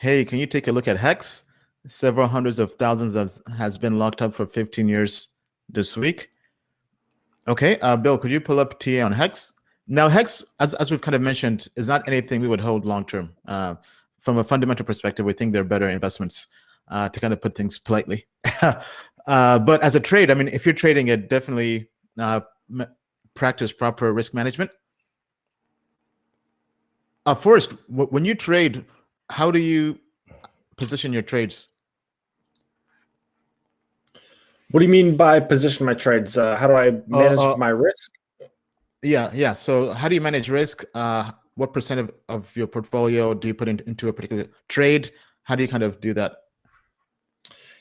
hey, can you take a look at HEX? Several hundreds of thousands has been locked up for 15 years this week. Okay, Bill, could you pull up TA on HEX? Now, HEX, as we've kind of mentioned, is not anything we would hold long-term. From a fundamental perspective, we think they're better investments, to kind of put things politely. But as a trade, I mean, if you're trading it, definitely practice proper risk management. First, when you trade, how do you position your trades? What do you mean by position my trades? How do I manage my risk? Yeah. So how do you manage risk? What percent of your portfolio do you put into a particular trade? How do you kind of do that?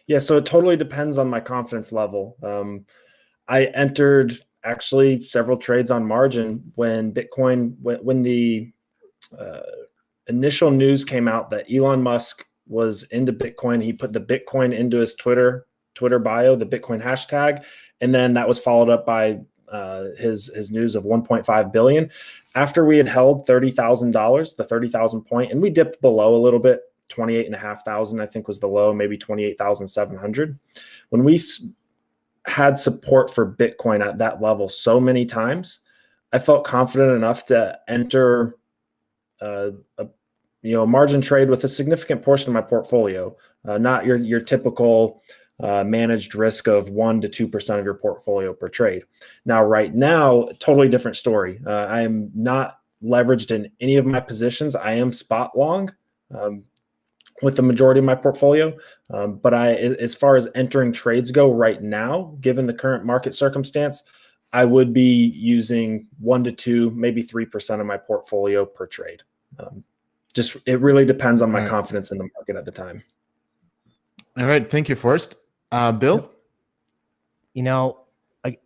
Yeah, so it totally depends on my confidence level. I entered actually several trades on margin when Bitcoin, when the initial news came out that Elon Musk was into Bitcoin. He put the Bitcoin into his Twitter bio, the Bitcoin hashtag, and then that was followed up by his news of 1.5 billion. After we had held $30,000, the 30,000 point, and we dipped below a little bit, 28,500, I think was the low, maybe 28,700. When we had support for Bitcoin at that level so many times, I felt confident enough to enter a margin trade with a significant portion of my portfolio, not your typical managed risk of 1 to 2% of your portfolio per trade. Now, right now, totally different story. I am not leveraged in any of my positions. I am spot long with the majority of my portfolio. But as far as entering trades go right now, given the current market circumstance, I would be using 1 to 2, maybe 3% of my portfolio per trade. It really depends on my confidence in the market at the time. All right. Thank you, Forrest. Bill?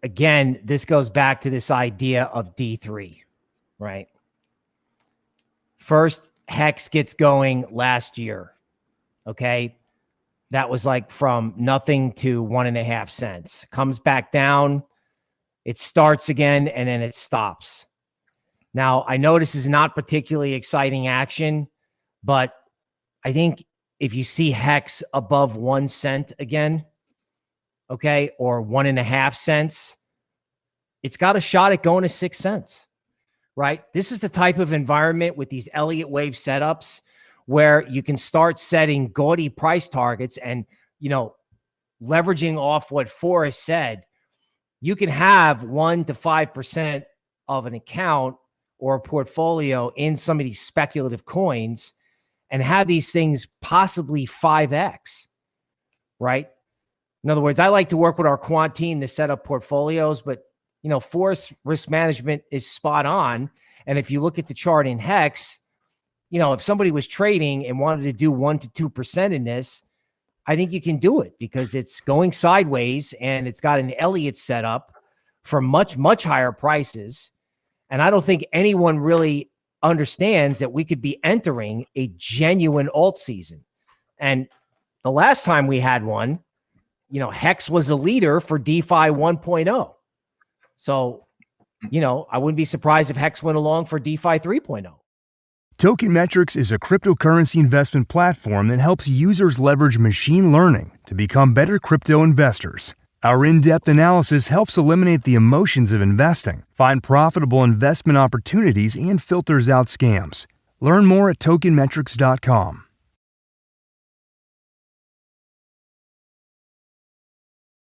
Again, this goes back to this idea of D3, right? First, HEX gets going last year. Okay. That was like from nothing to 1.5 cents. Comes back down. It starts again, and then it stops. Now, I know this is not particularly exciting action, but I think if you see HEX above 1 cent again, okay, or 1.5 cents, it's got a shot at going to 6 cents, right? This is the type of environment with these Elliott wave setups where you can start setting gaudy price targets and, leveraging off what Forrest said, you can have 1 to 5% of an account or a portfolio in some of these speculative coins and have these things possibly 5x, right? In other words, I like to work with our quant team to set up portfolios, but, Forrest risk management is spot on. And if you look at the chart in HEX, if somebody was trading and wanted to do 1 to 2% in this, I think you can do it because it's going sideways and it's got an Elliott setup for much, much higher prices. And I don't think anyone really understands that we could be entering a genuine alt season. And the last time we had one, HEX was a leader for DeFi 1.0. So, I wouldn't be surprised if HEX went along for DeFi 3.0. Token Metrics is a cryptocurrency investment platform that helps users leverage machine learning to become better crypto investors. Our in-depth analysis helps eliminate the emotions of investing, find profitable investment opportunities, and filters out scams. Learn more at tokenmetrics.com.